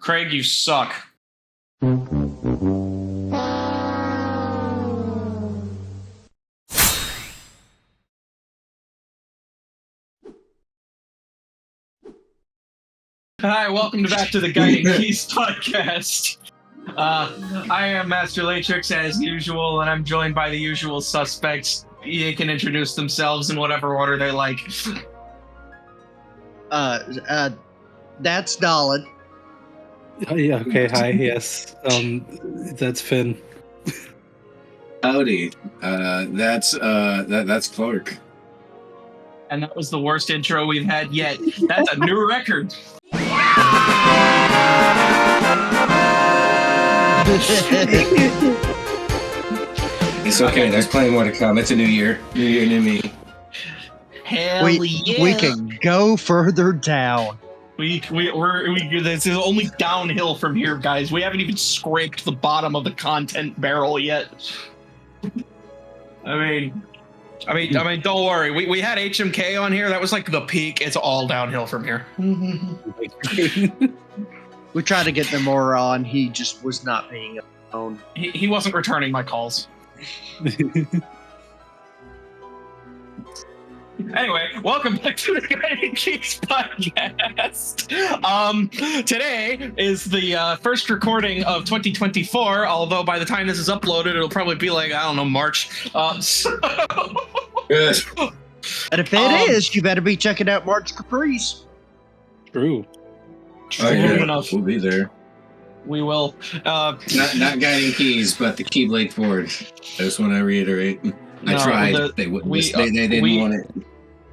Craig, you suck. Hi, welcome back to the Guiding Keys podcast. I am Master Latrix as usual, and I'm joined by the usual suspects. They can introduce themselves in whatever order they like. That's Dahlin. Yeah, okay, hi, yes. That's Finn. Howdy. That's Clark. And that was the worst intro we've had yet. That's a new record. It's okay, there's plenty more to come. It's a new year. New year, new me. Hell yeah. We can go further down. This is only downhill from here, guys. We haven't even scraped the bottom of the content barrel yet. I mean, don't worry. We had HMK on here. That was like the peak. It's all downhill from here. We tried to get them more on. He just was not paying a phone. He wasn't returning my calls. Anyway, welcome back to the Guiding Keys podcast. Today is the first recording of 2024, although by the time this is uploaded, it'll probably be like, I don't know, March. Good. And if it is, you better be checking out March Caprice. True. Enough. We'll be there. We will. Not Guiding Keys, but the Keyblade Forge. I just want to reiterate. I tried. They wouldn't. They didn't want it.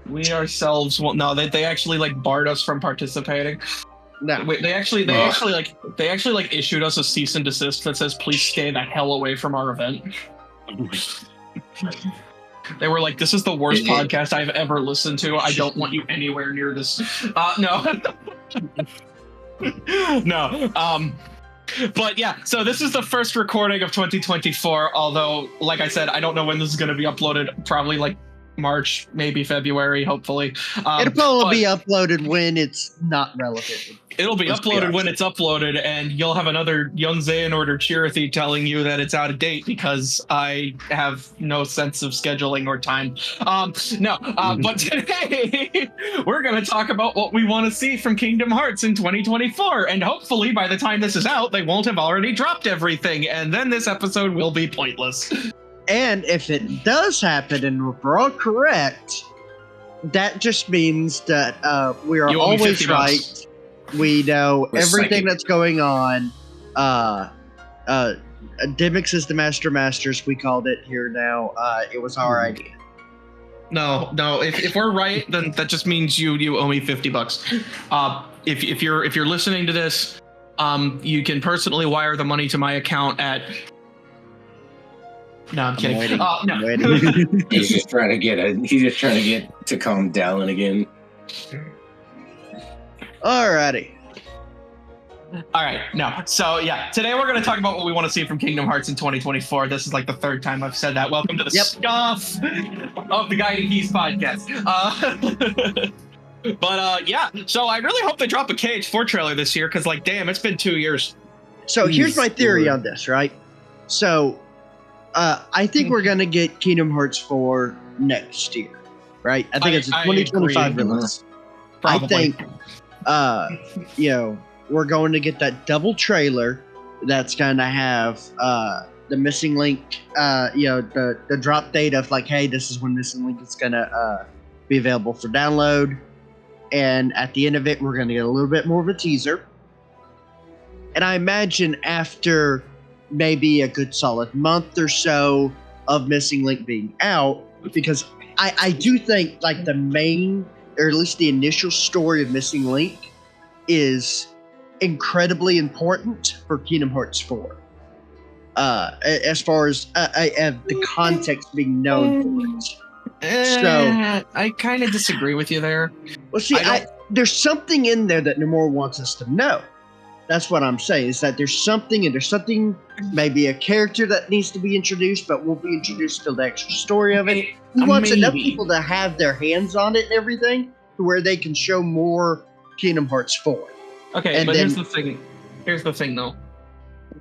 We ourselves won't. No, they actually like barred us from participating. No. They actually issued us a cease and desist that says please stay the hell away from our event. They were like, this is the worst podcast I've ever listened to. I don't want you anywhere near this. No. No. But yeah, so this is the first recording of 2024, although, like I said, I don't know when this is going to be uploaded. Probably like March, maybe February, hopefully. It'll probably be uploaded when it's not relevant. It'll be uploaded when it's uploaded, and you'll have another Young Xehanort or Chirithy telling you that it's out of date because I have no sense of scheduling or time. But today we're going to talk about what we want to see from Kingdom Hearts in 2024, and hopefully by the time this is out, they won't have already dropped everything, and then this episode will be pointless. And if it does happen and we're all correct, that just means that we are always right. We know everything that's going on. Dimix is the Masters. We called it here now. It was our idea. No. If we're right, then that just means you owe me $50. If you're listening to this, you can personally wire the money to my account at. No, I'm kidding. I'm waiting. He's just trying to get to calm down again. Alrighty. All right. No. So yeah, today we're going to talk about what we want to see from Kingdom Hearts in 2024. This is like the third time I've said that. Welcome to the stuff of the Guiding Keys podcast. But yeah, so I really hope they drop a KH4 trailer this year because, like, damn, it's been 2 years. So here's my theory on this, right? So I think we're going to get Kingdom Hearts 4 next year, right? I think it's a 2025 release. Probably. I think, we're going to get that double trailer that's going to have the Missing Link, the drop date of like, hey, this is when Missing Link is going to be available for download. And at the end of it, we're going to get a little bit more of a teaser. And I imagine after maybe a good solid month or so of Missing Link being out, because I do think like the main, or at least the initial story of Missing Link is incredibly important for Kingdom Hearts 4. As far as the context being known for it. So I kind of disagree with you there. Well, see, there's something in there that Nomura wants us to know. That's what I'm saying, is that there's something, maybe a character that needs to be introduced, but won't be introduced till the actual story of it. He wants enough people to have their hands on it and everything to where they can show more Kingdom Hearts 4. Okay, but here's the thing. Here's the thing, though.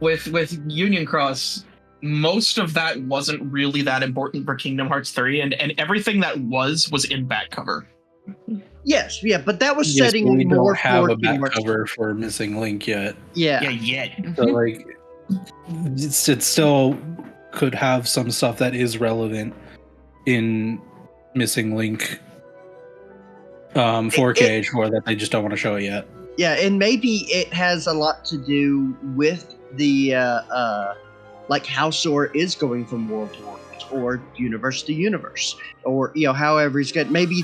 With Union Cross, most of that wasn't really that important for Kingdom Hearts 3, and everything that was in back cover. Yes, yeah, but that was setting we more don't have for a back Kingdom Hearts cover for Missing Link yet. Yeah. yet. So like, it still could have some stuff that is relevant in Missing Link 4K H4 that they just don't want to show it yet. Yeah, and maybe it has a lot to do with the like how Sora is going from world to world or universe to universe, or however he's got maybe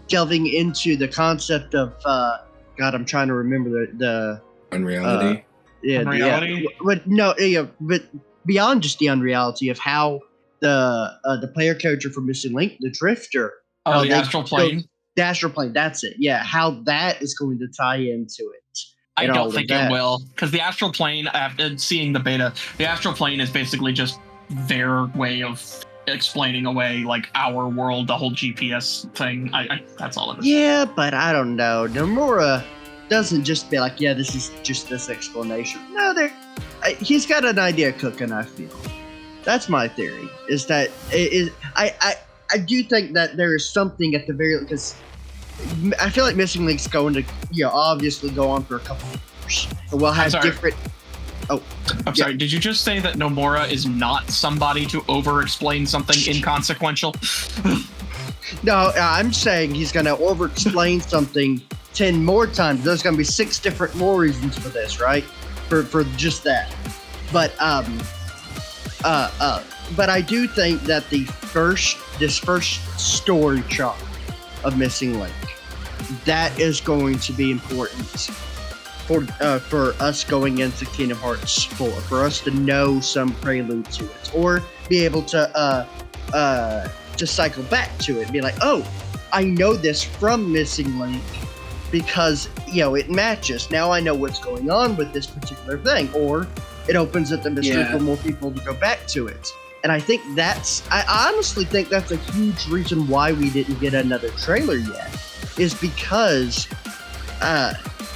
delving into the concept of God, I'm trying to remember the unreality. Unreality? But no, but beyond just the unreality of how the player character from Missing Link, the Drifter, the astral plane. The astral plane, that's it. Yeah, how that is going to tie into it. I don't think it will, because the astral plane, after seeing the beta, the astral plane is basically just their way of explaining away like our world, the whole GPS thing. I that's all it is. Yeah, but I don't know. Nomura doesn't just be like, yeah, this is just this explanation. No, he's got an idea cooking, I feel. That's my theory, is that I do think that there is something at the very, because I feel like Missing Link's going to obviously go on for a couple of years. We'll have different. Oh, I'm sorry. Did you just say that Nomura is not somebody to over-explain something inconsequential? No, I'm saying he's going to over-explain something 10 more times. There's going to be 6 different more reasons for this, right? For just that. But but I do think that this first story chunk of Missing Link, that is going to be important for us going into Kingdom Hearts 4, for us to know some prelude to it, or be able to cycle back to it and be like, oh, I know this from Missing Link because it matches. Now I know what's going on with this particular thing, or it opens up the mystery for more people to go back to it. And I think I honestly think that's a huge reason why we didn't get another trailer yet, is because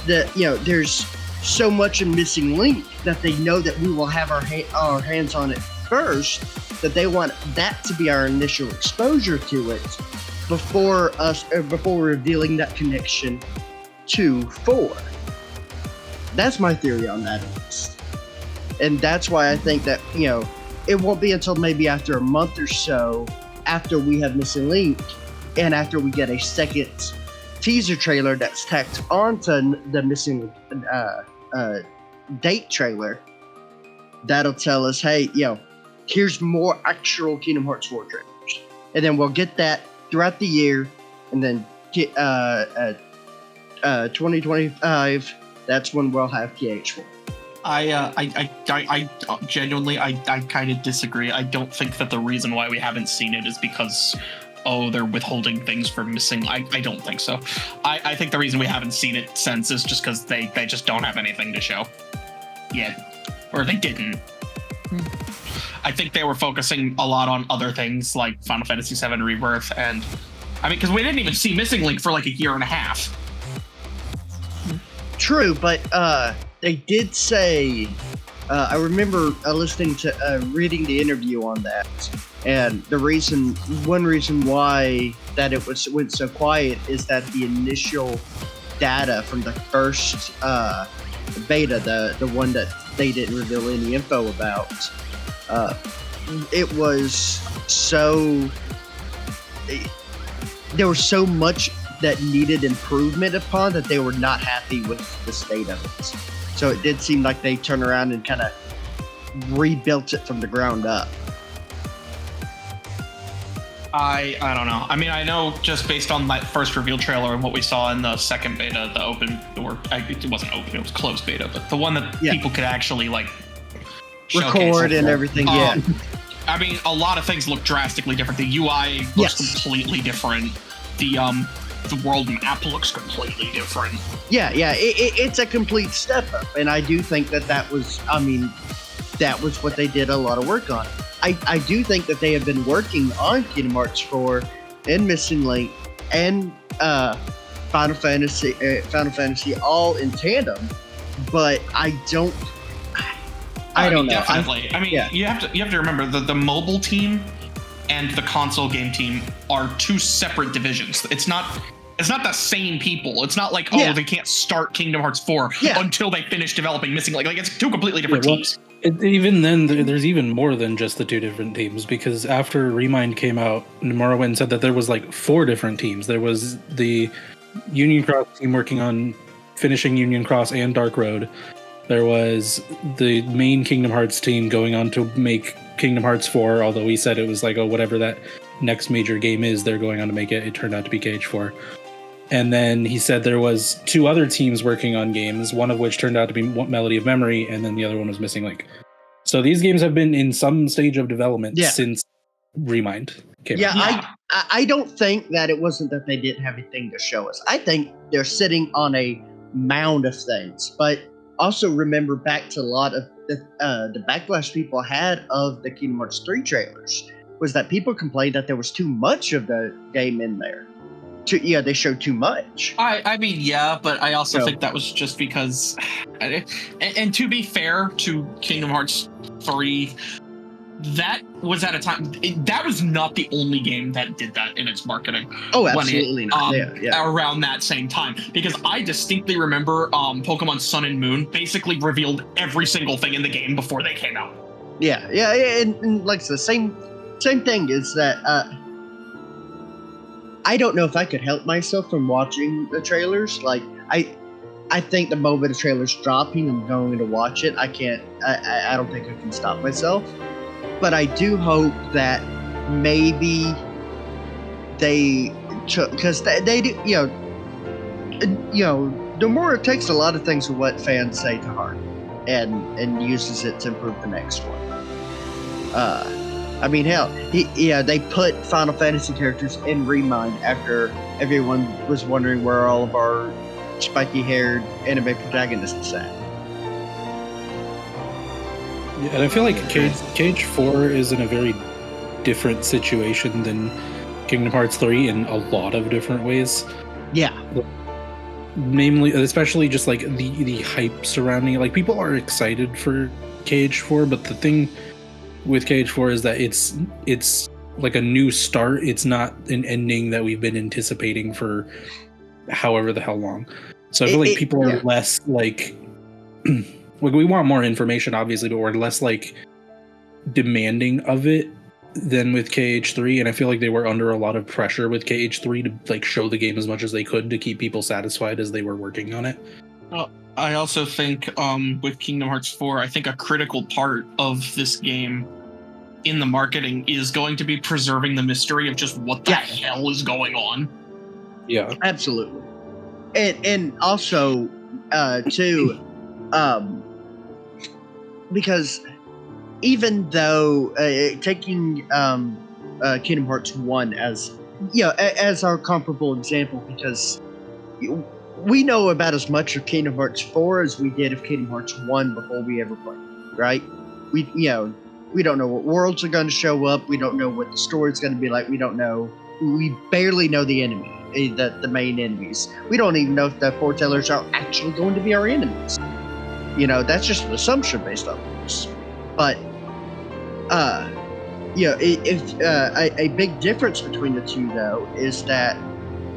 there's so much in Missing Link that they know that we will have our hands on it first, that they want that to be our initial exposure to it before revealing that connection to 4. That's my theory on that, at least. And that's why I think that it won't be until maybe after a month or so after we have Missing Link, and after we get a second teaser trailer that's tacked onto the Missing date trailer, that'll tell us, hey, here's more actual Kingdom Hearts 4 trailers. And then we'll get that throughout the year, and then 2025, that's when we'll have KH4. I genuinely, I kind of disagree. I don't think that the reason why we haven't seen it is because, they're withholding things for Missing. I don't think so. I think the reason we haven't seen it since is just because they just don't have anything to show yet, or they didn't. I think they were focusing a lot on other things like Final Fantasy VII Rebirth, and because we didn't even see Missing Link for like a year and a half. True, but they did say, I remember listening to reading the interview on that, and one reason why that it went so quiet is that the initial data from the first beta, the one that they didn't reveal any info about, it was so there was so much that needed improvement upon that they were not happy with the state of it. So it did seem like they turned around and kind of rebuilt it from the ground up. I don't know. I know just based on that first reveal trailer and what we saw in the second beta, the open, or it wasn't open, it was closed beta, but the one that people could actually record and everything. A lot of things look drastically different. The UI looks completely different. The world map looks completely different. It's a complete step up, and I do think that was what they did a lot of work on. I do think that they have been working on Kingdom Hearts 4 and Missing Link and Final Fantasy all in tandem but I don't know. Definitely. You have to remember that the mobile team and the console game team are two separate divisions. It's not the same people. It's not like they can't start Kingdom Hearts 4 until they finish developing Missing Link. Like it's two completely different teams. Even then, there's even more than just the two different teams, because after Remind came out, Morrowind said that there was like 4 different teams. There was the Union Cross team working on finishing Union Cross and Dark Road. There was the main Kingdom Hearts team going on to make Kingdom Hearts 4, although he said it was like, whatever that next major game is, they're going on to make it. It turned out to be KH4. And then he said there was 2 other teams working on games, one of which turned out to be Melody of Memory, and then the other one was Missing Link. So these games have been in some stage of development since Remind came out. I don't think that it wasn't that they didn't have anything to show us. I think they're sitting on a mound of things. But also remember back to a lot of the backlash people had of the Kingdom Hearts 3 trailers was that people complained that there was too much of the game in there. They showed too much. But I also think that was just because, and to be fair to Kingdom Hearts 3, that was at a time, that was not the only game that did that in its marketing. Oh, absolutely not. Around that same time, because I distinctly remember Pokemon Sun and Moon basically revealed every single thing in the game before they came out. Yeah, and like the same thing is that I don't know if I could help myself from watching the trailers. Like I think the moment the trailer's dropping, I'm going to watch it. I can't. I don't think I can stop myself. But I do hope that maybe they took, because they do. Nomura takes a lot of things of what fans say to heart, and uses it to improve the next one. Hell, they put Final Fantasy characters in Remind after everyone was wondering where all of our spiky-haired anime protagonists at. Yeah, and I feel like KH4 is in a very different situation than Kingdom Hearts 3 in a lot of different ways. Yeah. Namely, especially just like the hype surrounding it. Like, people are excited for KH4, but the thing with KH4 is that it's like a new start. It's not an ending that we've been anticipating for however the hell long. So I feel like people are less like we want more information, obviously, but we're less like demanding of it than with KH3. And I feel like they were under a lot of pressure with KH3 to like show the game as much as they could to keep people satisfied as they were working on it. Well, I also think with Kingdom Hearts 4, I think a critical part of this game in the marketing is going to be preserving the mystery of just what the hell is going on. Yeah, absolutely. And also too, because even though taking Kingdom Hearts 1 as our comparable example, because we know about as much of Kingdom Hearts 4 as we did of Kingdom Hearts 1 before we ever played, right? We don't know what worlds are going to show up. We don't know what the story's going to be like. We don't know. We barely know the enemy, the main enemies. We don't even know if the foretellers are actually going to be our enemies. That's just an assumption based on this. But, a big difference between the two, though, is that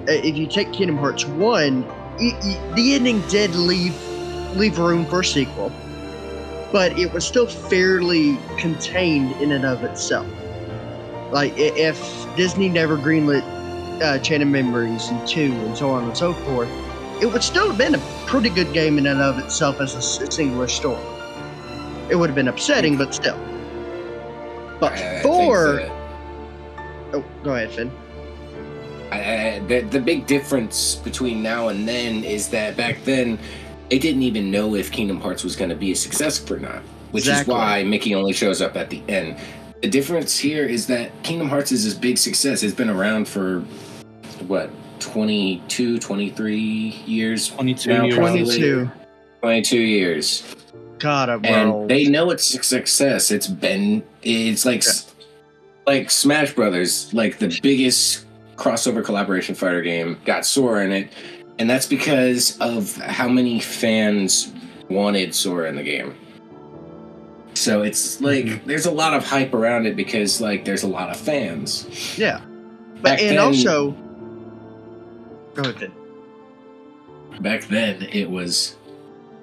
if you take Kingdom Hearts 1, the ending did leave room for a sequel, but it was still fairly contained in and of itself. Like, if Disney never greenlit Chain of Memories and 2 and so on and so forth, it would still have been a pretty good game in and of itself as a singular story. It would have been upsetting, but still. But 4... Oh, go ahead, Finn. The big difference between now and then is that back then, they didn't even know if Kingdom Hearts was going to be a success or not, which is why Mickey only shows up at the end. The difference here is that Kingdom Hearts is this big success. It's been around for, 22, 23 years? 22 now, years. 22 years. God, and they know it's a success. It's like Smash Brothers, like the biggest crossover collaboration fighter game, got Sora in it, and that's because of how many fans wanted Sora in the game. So it's like there's a lot of hype around it because like there's a lot of fans. Yeah, but also, go ahead, Finn. Back then, it was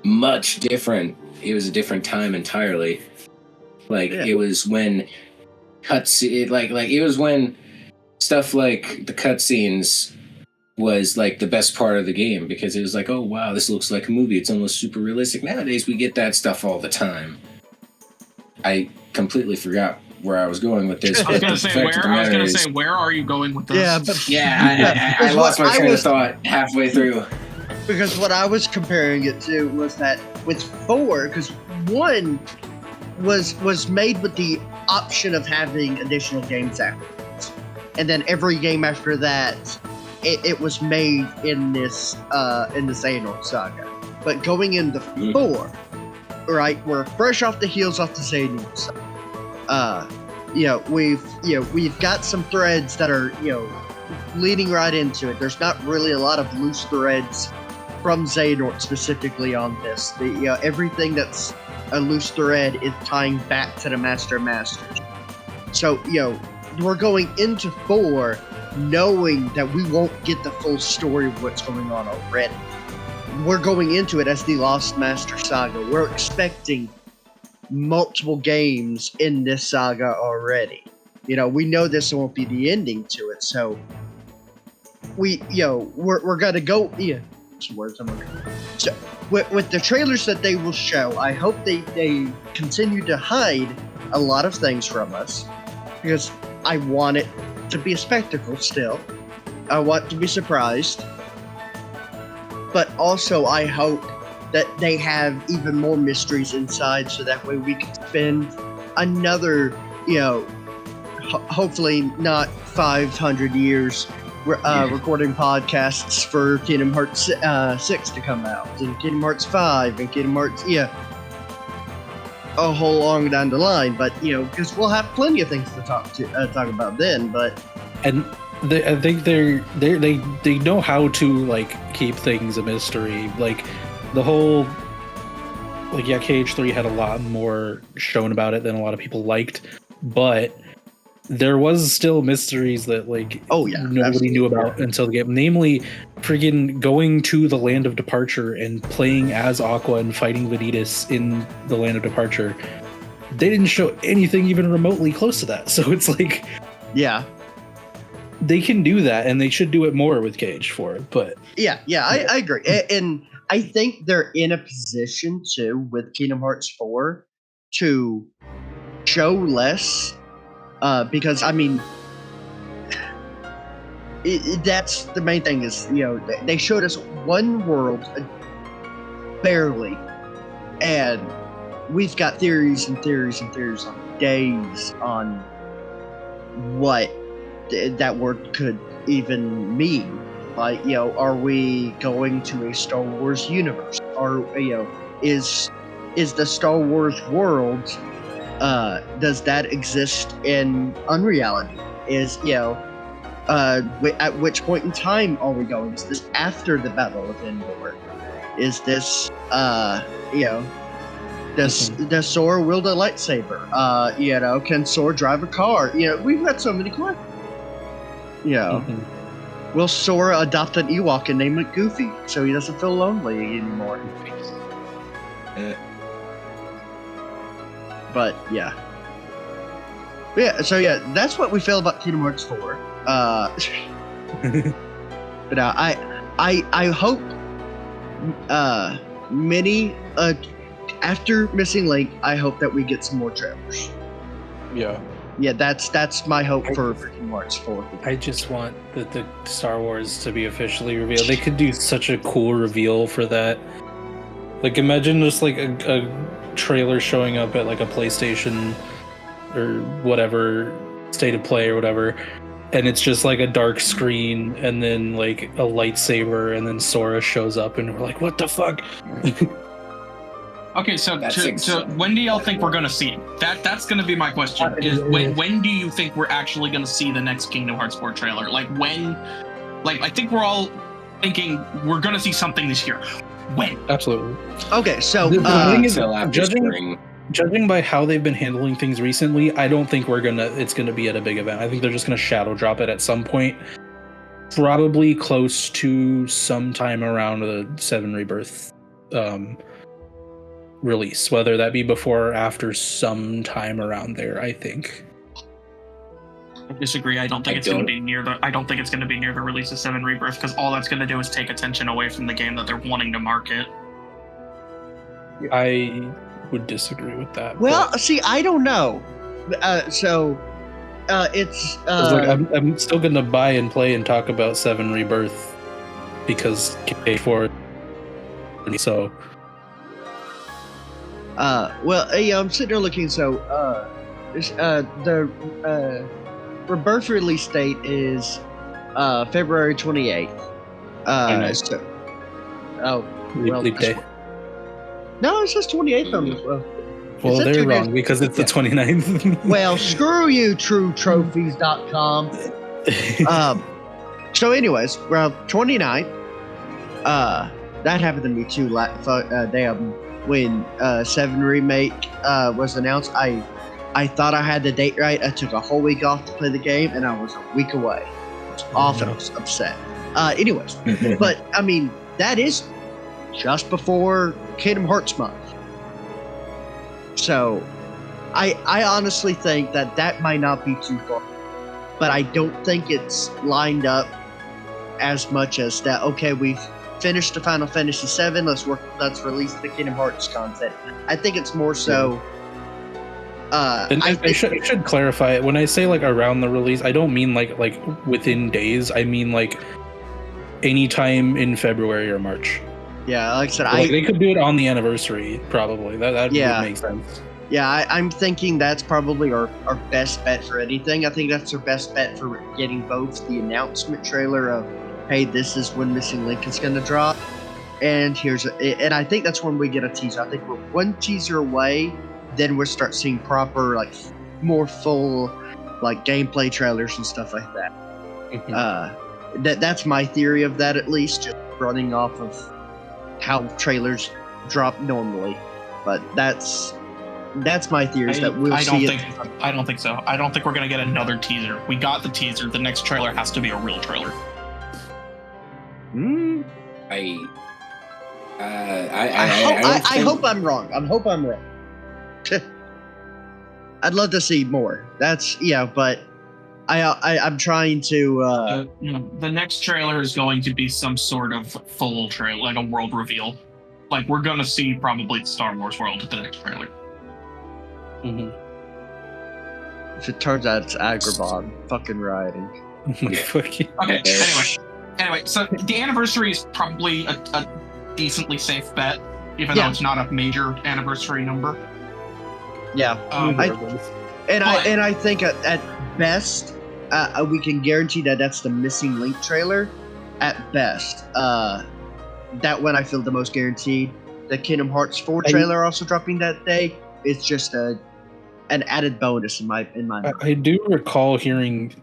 much different. It was a different time entirely. Like it was when it was when stuff like the cutscenes was like the best part of the game because it was like, oh wow, this looks like a movie. It's almost super realistic. Nowadays, we get that stuff all the time. I completely forgot where I was going with this. I was going to say, where are you going with this? I lost my train of thought halfway through. Because what I was comparing it to was that with 4, because 1 was made with the option of having additional games afterwards. And then every game after that, it was made in this Xehanort saga. But going into 4, right, we're fresh off the heels off the Xehanort saga. We've got some threads that are, leading right into it. There's not really a lot of loose threads from Xehanort specifically on this. Everything that's a loose thread is tying back to the Master of Masters. So, we're going into 4 knowing that we won't get the full story of what's going on already. We're going into it as the Lost Master Saga. We're expecting multiple games in this saga already. We know this won't be the ending to it, so we're gonna go. Yeah, some words I'm looking for. So with the trailers that they will show, I hope they continue to hide a lot of things from us because I want it to be a spectacle still. I want to be surprised. But also I hope that they have even more mysteries inside so that way we can spend another, hopefully not 500 years recording podcasts for Kingdom Hearts 6 to come out, and Kingdom Hearts 5, and Kingdom Hearts, a whole long down the line, but because we'll have plenty of things to talk about then. But I think they know how to like keep things a mystery. Like the whole KH3 had a lot more shown about it than a lot of people liked, but there was still mysteries that nobody absolutely knew about until the game. Namely, friggin' going to the Land of Departure and playing as Aqua and fighting Vanitas in the Land of Departure. They didn't show anything even remotely close to that. So it's like, they can do that, and they should do it more with KH4. But I agree, and I think they're in a position to with Kingdom Hearts 4 to show less. Because I mean, that's the main thing is they showed us one world barely, and we've got theories and theories and theories on days on what that word could even mean. Like, are we going to a Star Wars universe? Or is the Star Wars world? Does that exist in unreality? Is at which point in time are we going? Is this after the Battle of Endor? Is this does Sora wield a lightsaber? Can Sora drive a car? We've got so many questions. Will Sora adopt an Ewok and name it Goofy so he doesn't feel lonely anymore? But so that's what we feel about Kingdom Hearts 4. But I hope after Missing Link, I hope that we get some more trailers. Yeah, that's my hope for Kingdom Hearts 4. I just want the Star Wars to be officially revealed. They could do such a cool reveal for that. Like, imagine just like a trailer showing up at like a PlayStation or whatever state of play or whatever, and it's just like a dark screen and then like a lightsaber and then Sora shows up and we're like, what the fuck? Okay, so when do y'all think we're gonna see it? That's gonna be my question. Is when do you think we're actually gonna see the next Kingdom Hearts 4 trailer? Like when? Like, I think we're all thinking we're gonna see something this year. when? Absolutely. Okay, so The thing is, Till after spring. judging by how they've been handling things recently, I don't think it's gonna be at a big event. I think they're just gonna shadow drop it at some point, probably close to sometime around the 7 Rebirth release, whether that be before or after, sometime around there. I think. I disagree. I don't think it's going to be near the. I don't think it's going to be near the release of 7 Rebirth, because all that's going to do is take attention away from the game that they're wanting to market. I would disagree with that. well, see, I don't know. It's like I'm still gonna buy and play and talk about 7 Rebirth because K4. So. I'm sitting there looking. So, the Rebirth release date is February 28th. Leap day. No, it says 28th on the. Well, they're wrong because it's the 29th. Well, screw you, TrueTrophies.com. So, anyways, 29th. That happened to me too. When 7 Remake was announced, I thought I had the date right. I took a whole week off to play the game, and I was a week away. I was off and I was upset. Anyways, but I mean, that is just before Kingdom Hearts month. So, I honestly think that might not be too far, but I don't think it's lined up as much as that. Okay, we've finished the Final Fantasy VII. Let's release the Kingdom Hearts content. I think it's more so. I should clarify it. When I say like around the release, I don't mean like within days. I mean like anytime in February or March. Yeah, like I said, they could do it on the anniversary, probably. That would make sense. Yeah, I'm thinking that's probably our best bet for anything. I think that's our best bet for getting both the announcement trailer of, hey, this is when Missing Link is going to drop, and and I think that's when we get a teaser. I think we're one teaser away, then we'll start seeing proper, like, more full, like, gameplay trailers and stuff like that. Mm-hmm. That's my theory of that, at least, just running off of how trailers drop normally. But that's my theory. I don't think so. I don't think we're gonna get another teaser. We got the teaser. The next trailer has to be a real trailer. I hope I'm wrong. I'd love to see more. But I'm trying to. The next trailer is going to be some sort of full trailer, like a world reveal. Like, we're gonna see probably the Star Wars world at the next trailer. Mm-hmm. If it turns out it's Agrabah, fucking rioting. Okay. Anyway, so the anniversary is probably a decently safe bet, even though it's not a major anniversary number. Yeah. I think at best, we can guarantee that's the Missing Link trailer. At best, that one I feel the most guaranteed. The Kingdom Hearts 4 trailer also dropping that day. It's just an added bonus in my mind. I do recall hearing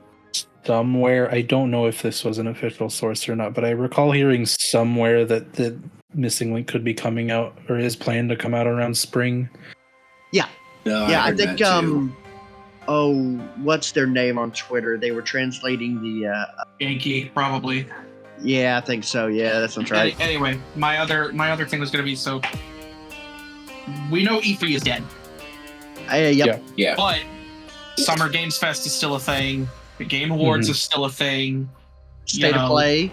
somewhere, I don't know if this was an official source or not, but I recall hearing somewhere that the Missing Link could be coming out or is planned to come out around spring. Yeah. No, I think what's their name on Twitter? They were translating the Yankee, probably. Yeah, I think so. Yeah, that sounds right. Anyway, my other thing was going to be, so we know E3 is dead. Yeah. But Summer Games Fest is still a thing. The Game Awards is still a thing. State of Play.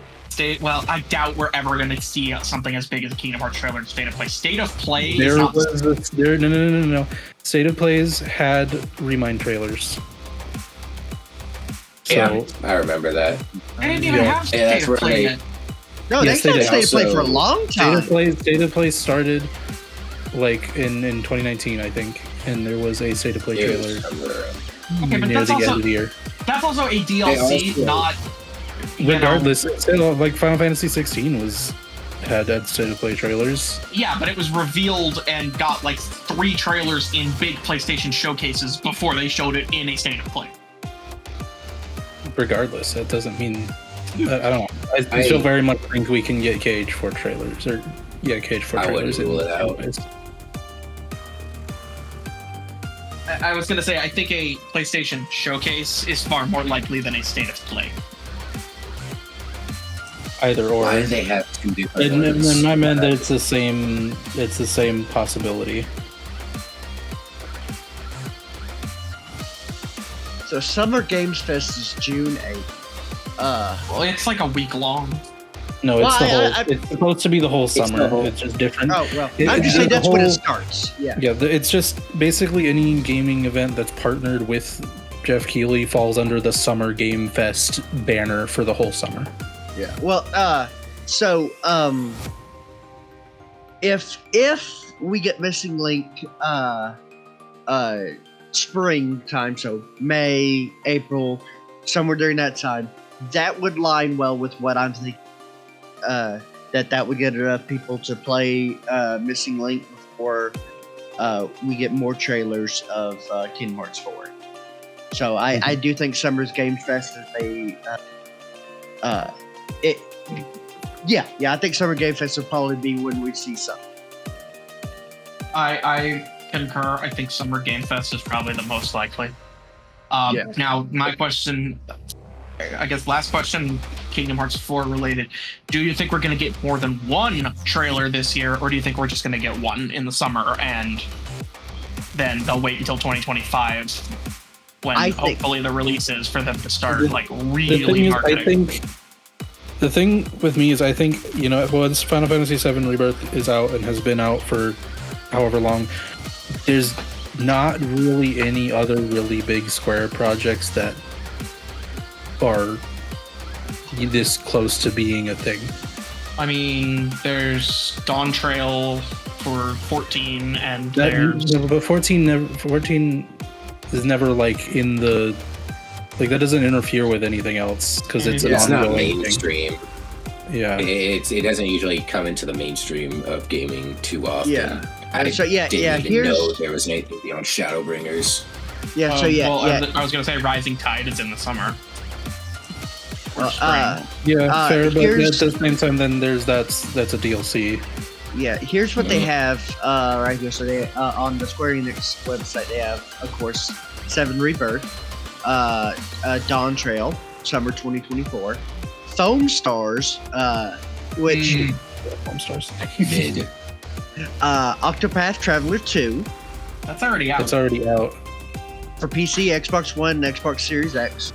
Well, I doubt we're ever going to see something as big as a Kingdom Hearts trailer in State of Play. State of Play No. State of Plays had Remind trailers. Yeah, I remember that. I didn't even have State of Play yet. No, they had State of Play for a long time. State of Play started like in 2019, I think, and there was a State of Play trailer but near the end of the year. That's also a DLC, not. Regardless, like Final Fantasy 16 had State of Play trailers. Yeah, but it was revealed and got like 3 trailers in big PlayStation showcases before they showed it in a State of Play. Regardless, that doesn't mean I don't know. I still very much think we can get KH4 trailers or Cage 4 I trailers. wouldn't rule it out. I was going to say, I think a PlayStation showcase is far more likely than a state of play. Either or. Why do they have two different ones? In my mind, it's the same possibility. So Summer Games Fest is June 8th. Well, it's like a week long. No, it's Well, it's supposed to be the whole summer. It's just different. Oh, well, It- I'm just the saying that's when it whole- starts. Yeah. Yeah, it's just basically any gaming event that's partnered with Jeff Keighley falls under the Summer Game Fest banner for the whole summer. Yeah. Well, if we get Missing Link springtime, so May, April, somewhere during that time, that would line well with what I'm thinking. That would get enough people to play Missing Link before we get more trailers of Kingdom Hearts 4. So I do think Summer's Game Fest is I think Summer Game Fest will probably be when we see something. I concur. I think Summer Game Fest is probably the most likely. Now, my question, I guess last question, Kingdom Hearts 4 related. Do you think we're going to get more than one trailer this year, or do you think we're just going to get one in the summer and then they'll wait until 2025 when hopefully the release is for them to start really marketing? The thing with me is I think, once Final Fantasy VII Rebirth is out and has been out for however long, there's not really any other really big Square projects that are this close to being a thing. I mean, there's Dawn Trail for 14, and there's... But 14 is never in the... that doesn't interfere with anything else, because it's an ongoing not mainstream. Thing. Yeah. It doesn't usually come into the mainstream of gaming too often. Yeah. I didn't even here's... know there was anything beyond Shadowbringers. Yeah, I was going to say Rising Tide is in the summer. fair, but at the same time, then that's a DLC. Yeah, here's what they have right here. So they on the Square Enix website, they have, of course, 7 Rebirth, Dawn Trail, Summer 2024, Foam Stars, which Foam Stars, Mid. Octopath Traveler 2. That's already out. It's already out For PC, Xbox One, and Xbox Series X.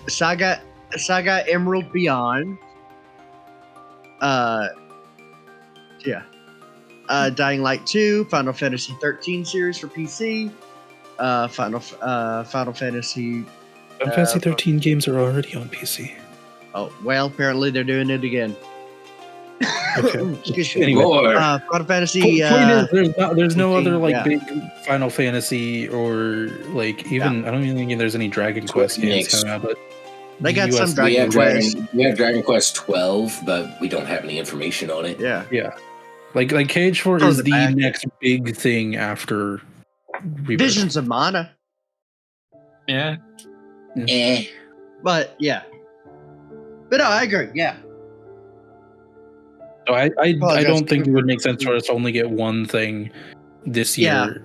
Saga Emerald Beyond. Dying Light 2, Final Fantasy 13 series for PC. Final Fantasy. Final Fantasy 13 games are already on PC. Oh well, apparently they're doing it again. Okay. Excuse me. Anyway, Final Fantasy. There's no 14, other big Final Fantasy or even I don't even think there's any Dragon Quest games coming out, but they got US some Dragon Quest. We have Dragon Quest 12, but we don't have any information on it. Yeah. Like Cage 4 Throw is it the back. next big thing after Rebirth. Visions of Mana. Yeah. But yeah. But no, I agree. Yeah. So I don't think it would make sense for us to only get one thing this year,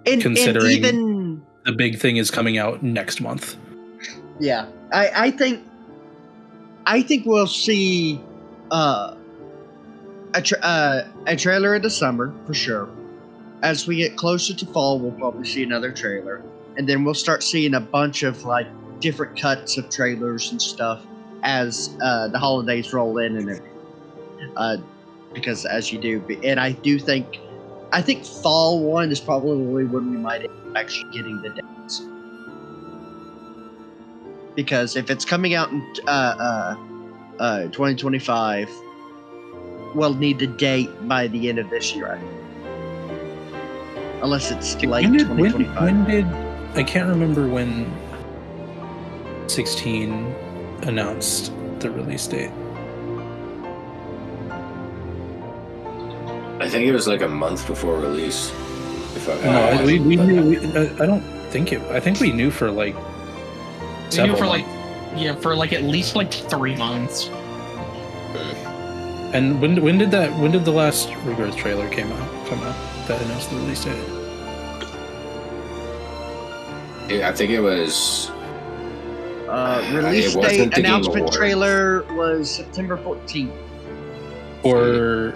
considering even the big thing is coming out next month. Yeah, I think we'll see a trailer in the summer for sure. As we get closer to fall, we'll probably see another trailer, and then we'll start seeing a bunch of different cuts of trailers and stuff as the holidays roll in and everything. Because as you do, and I think fall one is probably when we might end up actually getting the dates. Because if it's coming out in 2025, we'll need the date by the end of this year, I think. Unless it's late 2025. When did I can't remember when 16 announced the release date. I think it was a month before release. We knew. I don't think it. I think we knew for We knew for at least 3 months. And when did the last Rebirth trailer come out that announced the release date? I think it was release it wasn't date the Game announcement Awards. trailer was September 14th. For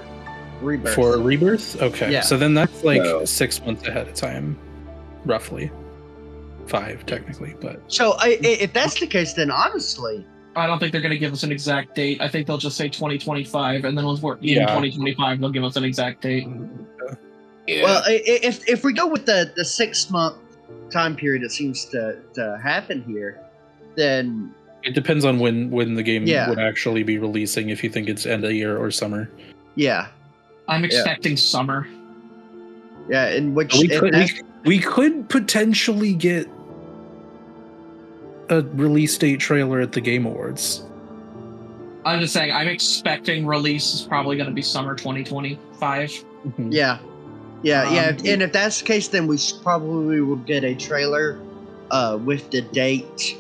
Rebirth. For Rebirth? Okay. Yeah. So then that's like No. 6 months ahead of time, roughly. 5 technically, but So if that's the case, then honestly, I don't think they're going to give us an exact date. I think they'll just say 2025, and then once we're in Yeah. 2025, they'll give us an exact date. Yeah. well, if we go with the 6 month time period that seems to happen here, then it depends on when the game Yeah. would actually be releasing, if you think it's end of year or summer. yeah, I'm expecting summer. yeah, in which We could potentially get a release date trailer at the Game Awards. I'm just saying, I'm expecting release is probably going to be summer 2025. yeah, and if that's the case, then we probably will get a trailer with the date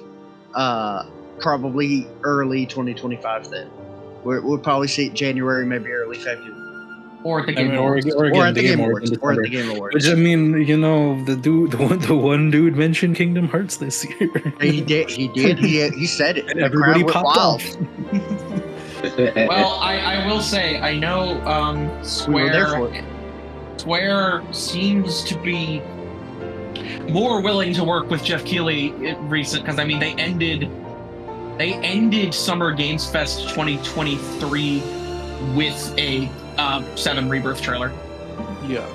probably early 2025. Then we'll probably see it January, maybe early February, Or at the I Game mean, Awards. or again, at the Game Awards, in or at the December. Game Awards. Which, I mean, the one dude mentioned Kingdom Hearts this year. He did. He said it. And The everybody crowd went popped wild. off. Well, I will say, I know We were there for Square seems to be more willing to work with Jeff Keighley recent, because I mean they ended Summer Games Fest 2023 with a 7 Rebirth trailer. Yeah.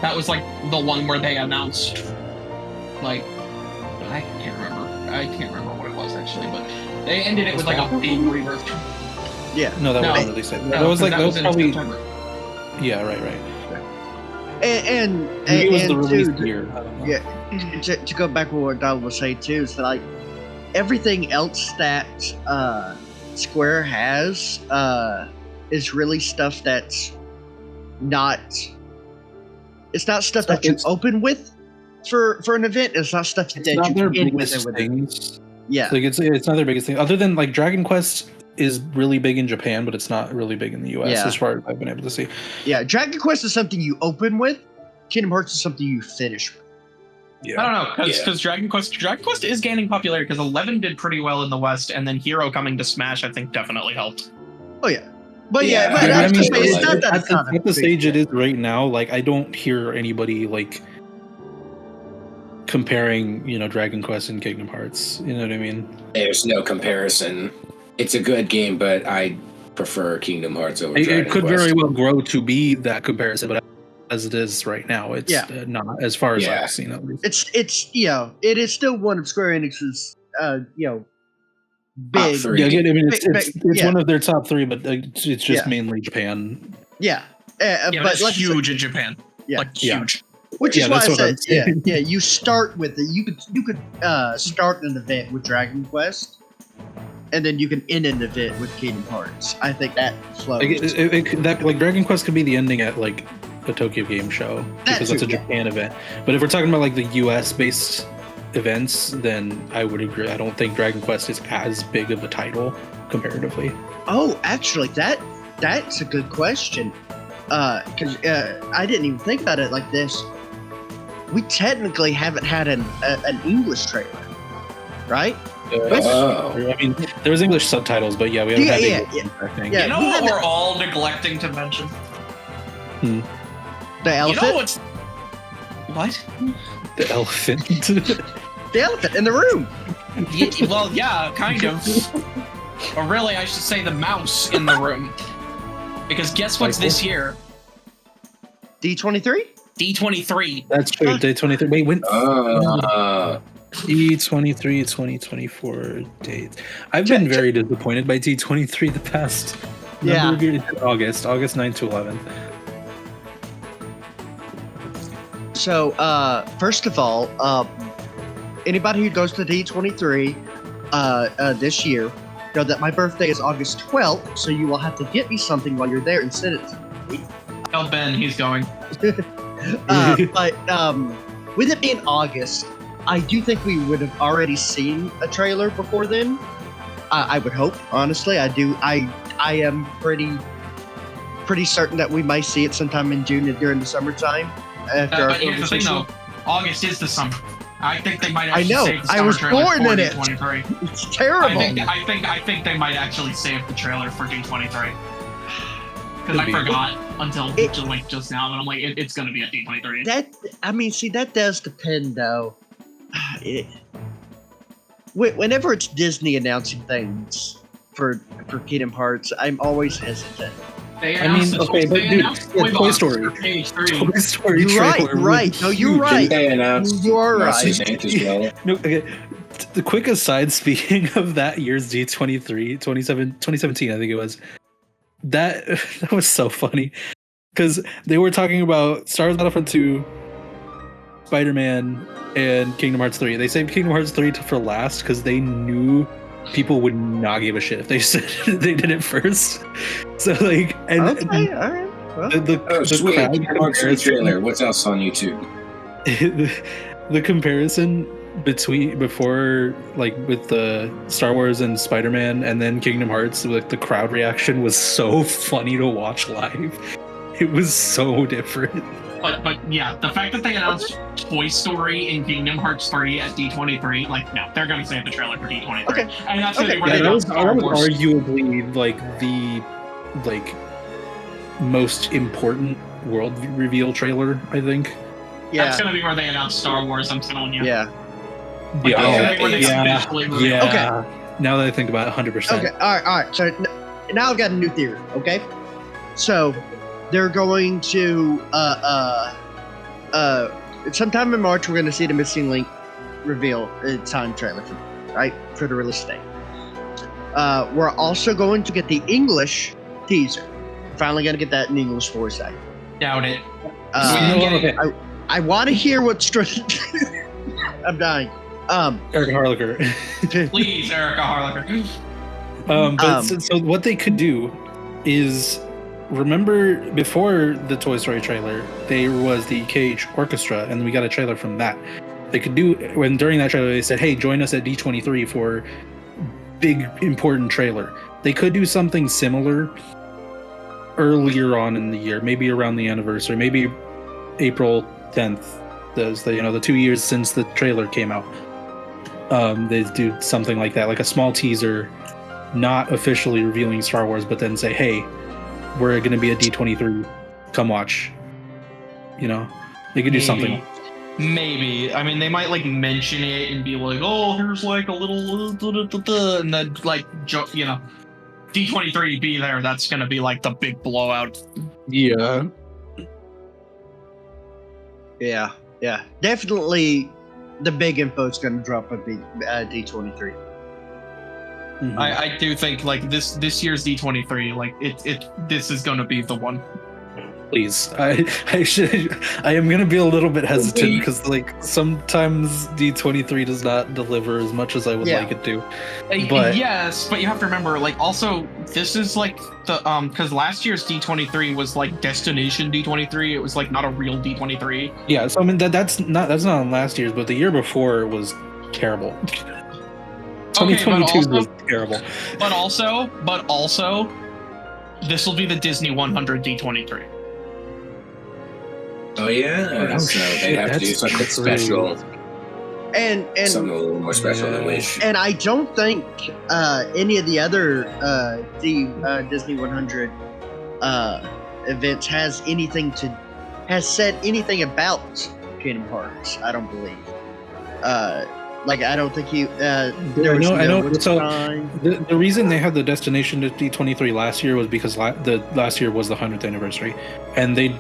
That was like the one where they announced, like, I can't remember what it was actually, but they ended it with like a big Rebirth. Yeah. No, that No. wasn't release date. No, That was like that was in probably September. yeah, right. And Maybe it was the release dude, year. I don't know. yeah, to go back to what Donald was saying too, is that like everything else that Square has is really stuff that's not. It's not stuff that you It's- open with for an event. It's not stuff that It's not you their end with biggest it. things. Yeah, Like it's not their biggest thing. Other than like Dragon Quest is really big in Japan, but it's not really big in the US Yeah. as far as I've been able to see. yeah. Dragon Quest is something you open with. Kingdom Hearts is something you finish with. Yeah. I don't know, because Dragon Quest is gaining popularity, because 11 did pretty well in the West, and then Hero coming to Smash, I think, definitely helped. Oh yeah, but Yeah, but Yeah, I that's mean, just- it's not that at it's not a the big stage it deal. is right now, like I don't hear anybody like comparing, Dragon Quest and Kingdom Hearts. You know what I mean? There's no comparison. It's a good game, but I prefer Kingdom Hearts over It Dragon could Quest. very well grow to be that comparison, but as it is right now, it's Yeah. not, as far as Yeah. I've seen at least. It's it is still one of Square Enix's big. three. Yeah, I mean, it's yeah. one of their top 3, but it's just Yeah. mainly Japan. Yeah, Yeah, but but it's like I said, huge in Japan. Yeah. Like, Yeah. huge. which Yeah, is why that's I what said I'm saying. yeah. You start with it. You could start an event with Dragon Quest, and then you can end an event with Kingdom Hearts. I think that flows. Like Dragon Quest could be the ending at like a Tokyo Game Show because that's a too, Japan event. But if we're talking about like the US based events, then I would agree. I don't think Dragon Quest is as big of a title comparatively. Oh, actually, that's a good question. Because I didn't even think about it like this. We technically haven't had an English trailer, right? Oh. I mean, there was English subtitles, but yeah, we haven't had Yeah, English, I think. Yeah. You know we what haven't- we're all neglecting to mention? The You elephant, know what's... What? The elephant. the elephant in the room. Well, yeah, kind of. Or really, I should say the mouse in the room. Because guess what's Michael? this year? D23. D23. That's true. Day 23. Wait, when? D23 2024 dates. I've been very disappointed by D23 the past Yeah. number of years. August 9th to 11th. So, first of all, anybody who goes to D23 this year, know that my birthday is August 12th, so you will have to get me something while you're there and send it to me. Tell Ben he's going. But with it being August, I do think we would have already seen a trailer before then. I would hope, honestly. I do. I am pretty certain that we might see it sometime in June during the summertime. After but here's the thing, though. August is the summer. I think they might actually save the I summer was trailer born for in it. D23. It's terrible. I think they might actually save the trailer for D23. Because I forgot until just now, and I'm like, it's going to be at D23. That does depend, though. Whenever it's Disney announcing things for Kingdom Hearts, I'm always hesitant. Toy Story. Toy Story. You're right. No, you're right. You are right. No, okay. The quick aside, speaking of that year's D23, 2017, I think it was. That was so funny because they were talking about Star Wars Battlefront 2, Spider-Man, and Kingdom Hearts 3. They saved Kingdom Hearts 3 for last because they knew people would not give a shit if they said they did it first. So like, and all right. Well, the crowd trailer. What's else on YouTube? The comparison before, like, with the Star Wars and Spider-Man and then Kingdom Hearts, like, the crowd reaction was so funny to watch live. It was so different. But yeah, the fact that they announced Toy Story in Kingdom Hearts 3 at D23, like, no, they're gonna save the trailer for D23. Okay. And that's where they that was arguably like the most important world reveal trailer, I think. Yeah. That's gonna be where they announce Star Wars, I'm telling you. Yeah. Okay. Now that I think about it, 100%. Okay. All right. So now I've got a new theory. Okay. So they're going to sometime in March we're going to see the Missing Link reveal time trailer for the release date. We're also going to get the English teaser. Finally going to get that in English voice act. Doubt it. I want to hear what I'm dying. Erica Harlacher. Please, Erica Harlacher. So what they could do is, remember before the Toy Story trailer, there was the Cage Orchestra, and we got a trailer from that. They could do, when during that trailer they said, hey, join us at D23 for big important trailer. They could do something similar earlier on in the year, maybe around the anniversary, maybe April 10th, the 2 years since the trailer came out. They do something like that, like a small teaser, not officially revealing Star Wars, but then say, hey, we're going to be at D23, come watch. They could do something. Maybe. I mean, they might like mention it and be like, oh, here's like a little, and then like, D23 be there. That's going to be like the big blowout. Yeah. Yeah. Definitely the big info is going to drop at D23. Mm-hmm. I do think like this year's D23, like this is going to be the one. Please, I am going to be a little bit hesitant because like sometimes D23 does not deliver as much as I would like it to. But yes, but you have to remember, like, also this is like the because last year's D23 was like Destination D23. It was like not a real D23. Yeah, so I mean that's not on last year's, but the year before was terrible. 2022 was terrible. But also, this will be the Disney 100 D23. Oh yeah, so they have to do something special, and something a little more special than Wish. And I don't think any of the other Disney 100 events has said anything about Kingdom Hearts. I don't believe. I don't think you. I know. So the reason they had the Destination to D23 last year was because last year was the 100th anniversary, and they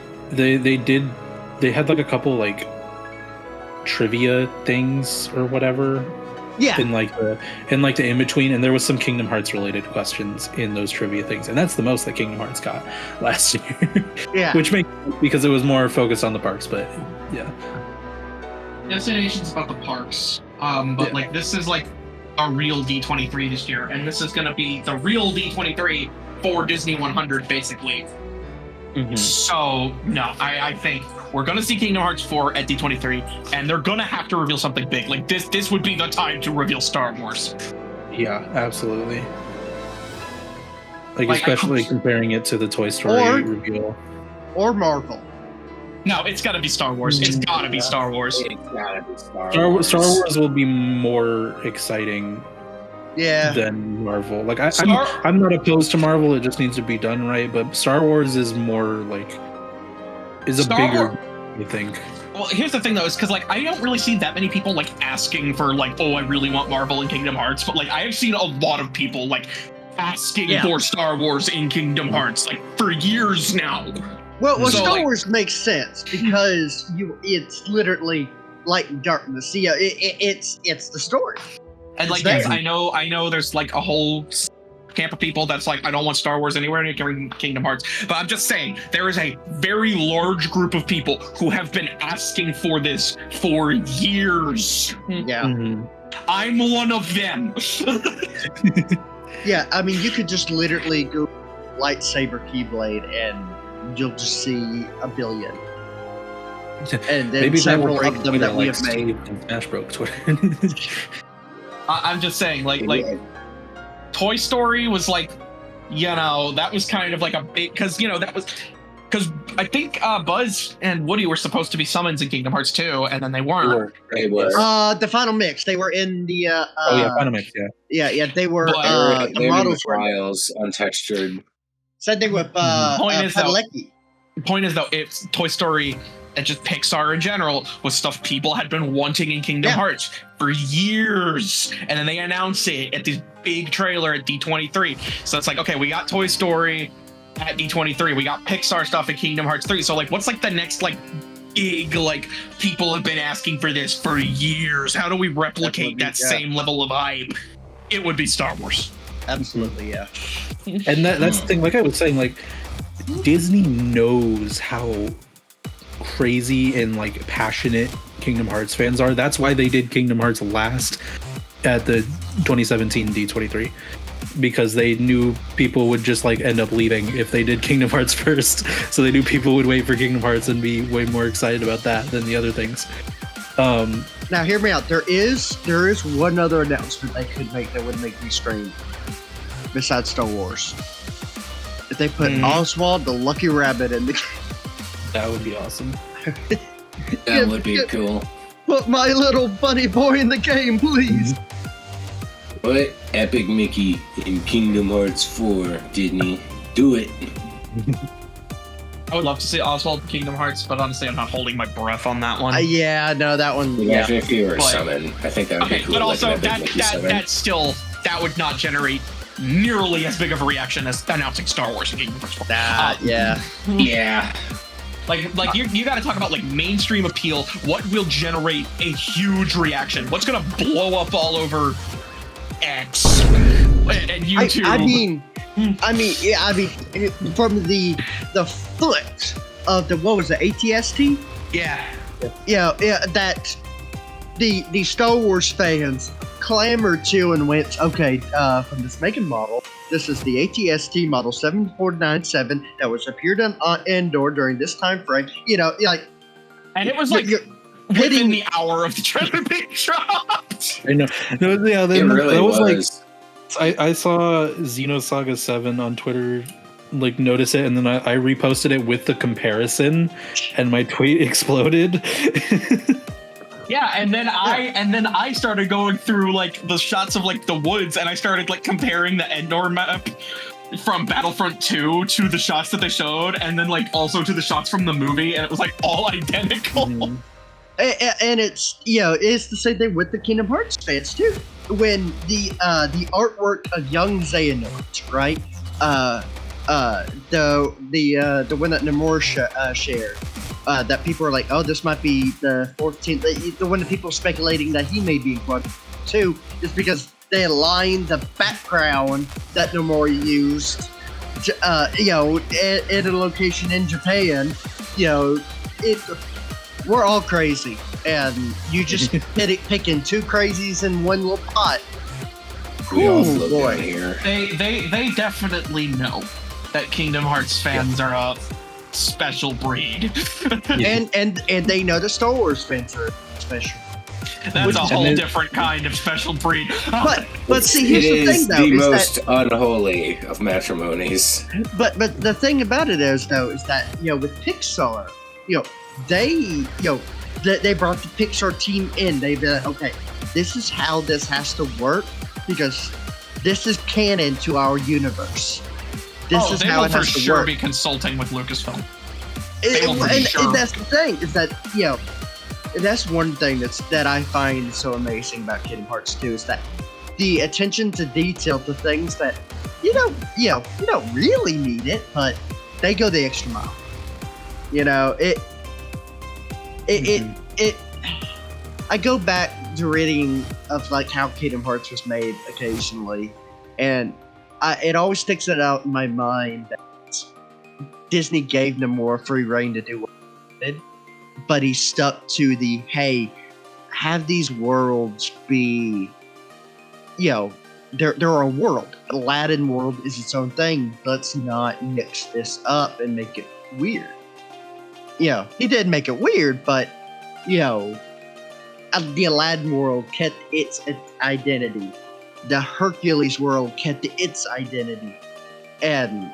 had like a couple like trivia things or whatever. Yeah. In the in between, and there was some Kingdom Hearts related questions in those trivia things, and that's the most that Kingdom Hearts got last year. Yeah. Which makes sense because it was more focused on the parks, but yeah. Destination's about the parks. But like this is like a real D23 this year, and this is gonna be the real D23 for Disney 100 basically. Mm-hmm. So no, I think we're gonna see Kingdom Hearts 4 at D23, and they're gonna have to reveal something big. Like this would be the time to reveal Star Wars. Yeah, absolutely. Like especially comparing it to the Toy Story reveal. Or Marvel. No, it's got to be Star Wars. It's got to be Star Wars. It's gotta be Star Wars. Star Wars will be more exciting than Marvel. Like I'm not opposed to Marvel. It just needs to be done right. But Star Wars is more like bigger. I think. Well, here's the thing though, is because like I don't really see that many people like asking for like, oh, I really want Marvel and Kingdom Hearts, but like I have seen a lot of people like asking for Star Wars in Kingdom Hearts like for years now. Well, Star Wars makes sense because it's literally light and darkness. You know, it's the story. And like, yes, I know there's like a whole camp of people that's like, I don't want Star Wars anywhere near Kingdom Hearts. But I'm just saying, there is a very large group of people who have been asking for this for years. Yeah. Mm-hmm. I'm one of them. Yeah, I mean, you could just literally go lightsaber Keyblade and you'll just see a billion. And then maybe several of them that we have made. Smash broke Twitter. I'm just saying, like Toy Story was like, you know, that was kind of like a big, because I think Buzz and Woody were supposed to be summons in Kingdom Hearts 2, and then they weren't. They were. The final mix. They were in the. Final mix. Yeah. Yeah. They were. The models trials, untextured. Same thing with Padalecki. The point is though, it's Toy Story and just Pixar in general was stuff people had been wanting in Kingdom Hearts for years, and then they announced it at this big trailer at D23. So it's like, okay, we got Toy Story at D23, we got Pixar stuff at Kingdom Hearts 3. So like, what's like the next like big, like, people have been asking for this for years? How do we replicate that same level of hype? It would be Star Wars. Absolutely, yeah. And that's the thing. Like I was saying, like Disney knows how crazy and like passionate Kingdom Hearts fans are. That's why they did Kingdom Hearts last at the 2017 D23, because they knew people would just like end up leaving if they did Kingdom Hearts first. So they knew people would wait for Kingdom Hearts and be way more excited about that than the other things. Now hear me out. There is one other announcement they could make that would make me scream besides Star Wars. If they put Oswald the Lucky Rabbit in the game. That would be awesome. That would be cool. Put my little bunny boy in the game, please. Put Epic Mickey in Kingdom Hearts 4, Disney. Do it. I would love to see Oswald in Kingdom Hearts, but honestly, I'm not holding my breath on that one. Yeah, no, that one. Imagine if you were summoned. I think that would be cool. But also, like that would not generate nearly as big of a reaction as announcing Star Wars in Kingdom Hearts 4. Yeah. Like you got to talk about like mainstream appeal. What will generate a huge reaction? What's gonna blow up all over X and YouTube? I mean, from the foot of the, what was it, ATST? Yeah, that the Star Wars fans clamored to and went, okay, from this making model, this is the ATST model 7497 that was appeared on Endor during this time frame. You know, like, and it was like within the hour of the trailer being dropped. I know. No, yeah, it really was. Like, I saw Xenosaga 7 on Twitter, like, notice it, and then I reposted it with the comparison, and my tweet exploded. Yeah, and then I started going through like the shots of like the woods, and I started like comparing the Endor map from Battlefront 2 to the shots that they showed, and then like also to the shots from the movie, and it was like all identical. Mm-hmm. And it's, you know, it's the same thing with the Kingdom Hearts fans too. When the artwork of young Xehanort, right? The one that Nomura shared. That people are like, oh, this might be the 14th. The one that people are speculating that he may be in Quad 2 is because they aligned the background that Nomura used, you know, at a location in Japan. You know, we're all crazy, and you just picking two crazies in one little pot. Ooh, boy, here. They definitely know that Kingdom Hearts fans are a special breed. and they know the Star Wars fans are special. That's a whole different kind of special breed. But see, here's the thing, though. It is the most unholy of matrimonies. But the thing about it is that with Pixar, they they brought the Pixar team in. They've been like, okay, this is how this has to work because this is canon to our universe. This is how it has to work. They will for sure be consulting with Lucasfilm. And that's the thing is that that's one thing that I find so amazing about Kingdom Hearts 2 is that the attention to detail to things that you don't really need it, but they go the extra mile. I go back to reading of like how Kingdom Hearts was made occasionally, and it always sticks it out in my mind that Disney gave Nomura free reign to do what he did, but he stuck to the have these worlds be, they're a world. Aladdin world is its own thing. Let's not mix this up and make it weird. He did make it weird, but the Aladdin world kept its identity. The Hercules world kept its identity, and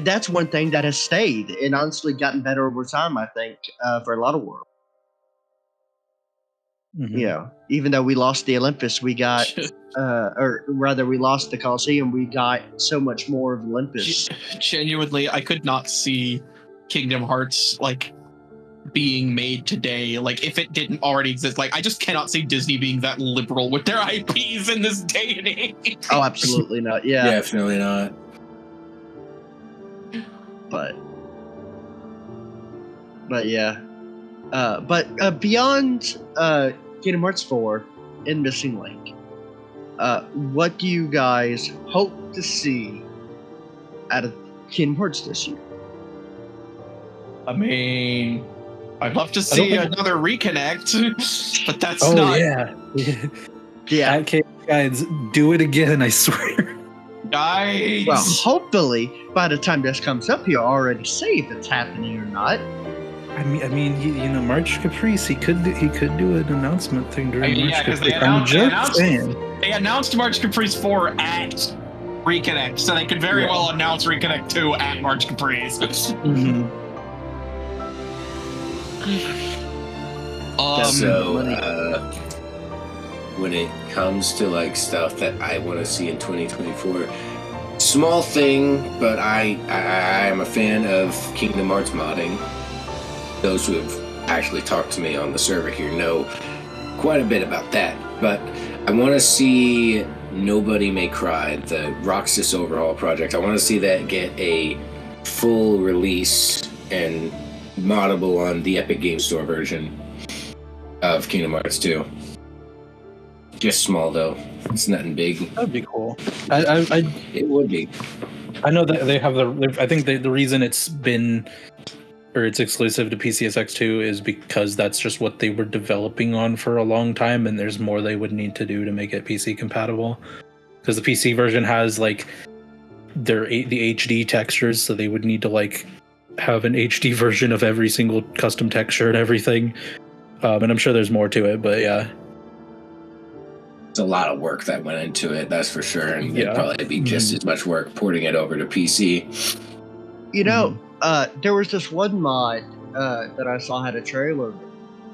that's one thing that has stayed and honestly gotten better over time. I think for a lot of worlds. Mm-hmm. Even though we lost the Olympus, we got, or rather, we lost the Colosseum. We got so much more of Olympus. Genuinely, I could not see Kingdom Hearts being made today. If it didn't already exist, I just cannot see Disney being that liberal with their IPs in this day and age. Oh, absolutely not. Yeah, definitely not. But yeah. But beyond Kingdom Hearts 4 and Missing Link, what do you guys hope to see out of Kingdom Hearts this year? I mean, I'd love to see another reconnect, but that's not. Yeah. Guys, do it again, I swear. Guys. Well, hopefully, by the time this comes up, you'll already say if it's happening or not. I mean, March Caprice, he could do an announcement thing during March Caprice. They announced March Caprice 4 at Reconnect, so they could very well announce Reconnect 2 at March Caprice. Mm-hmm. When it comes to stuff that I want to see in 2024, small thing, but I am a fan of Kingdom Hearts modding. Those who have actually talked to me on the server here know quite a bit about that. But I want to see Nobody May Cry, the Roxas overhaul project. I want to see that get a full release and moddable on the Epic Game Store version of Kingdom Hearts 2. Just small though. It's nothing big. That'd be cool. It would be. I know that they have I think the reason it's exclusive to PCSX2 is because that's just what they were developing on for a long time, and there's more they would need to do to make it PC compatible. Because the PC version has the HD textures, so they would need to have an HD version of every single custom texture and everything. And I'm sure there's more to it, but yeah. It's a lot of work that went into it, that's for sure. And it'd probably be just as much work porting it over to PC. There was this one mod that I saw had a trailer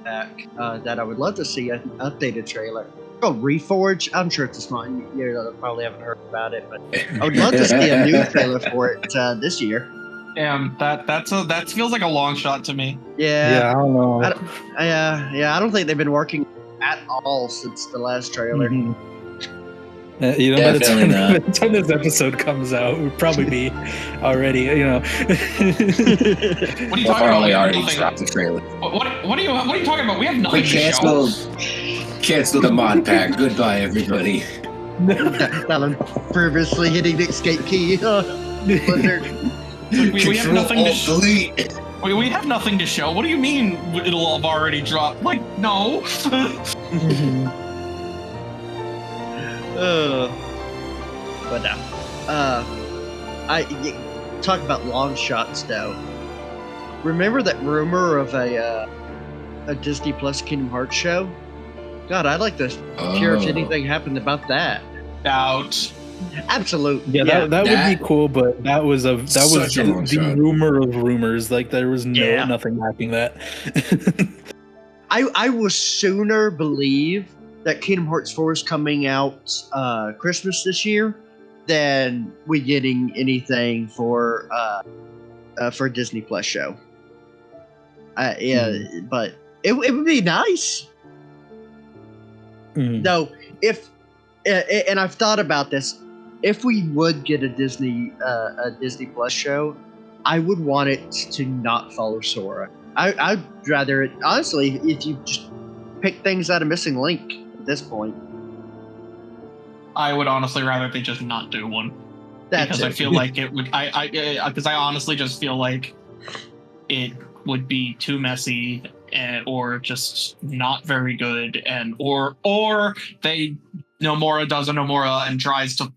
back that I would love to see, an updated trailer. called Reforge. I'm sure it's a small. You probably haven't heard about it, but I would love to see a new trailer for it this year. That feels like a long shot to me. Yeah, I don't know. I don't think they've been working at all since the last trailer. Mm-hmm. By the time this episode comes out, it would probably be already, What are you talking about? We already dropped the trailer. What are you talking about? We have nothing to show. Cancel the mod pack. Goodbye, everybody. Alan previously hitting the escape key. We have nothing to show. We have nothing to show. What do you mean it'll have already dropped? No. But no. I talk about long shots though. Remember that rumor of a a Disney Plus Kingdom Hearts show. God, I'd like to hear if anything happened about that. Out. Absolutely. Yeah, that would be cool, but that was the rumor of rumors. Like there was nothing backing that. I will sooner believe that Kingdom Hearts 4 is coming out Christmas this year than we getting anything for Disney Plus show. But it would be nice. No, if and I've thought about this, if we would get a Disney Plus show, I would want it to not follow Sora. I'd rather it, honestly, if you just pick things out of Missing Link at this point. I would honestly rather they just not do one. Because I feel like it would. Because I honestly just feel like it would be too messy, or just not very good, and or they Nomura does a Nomura and tries to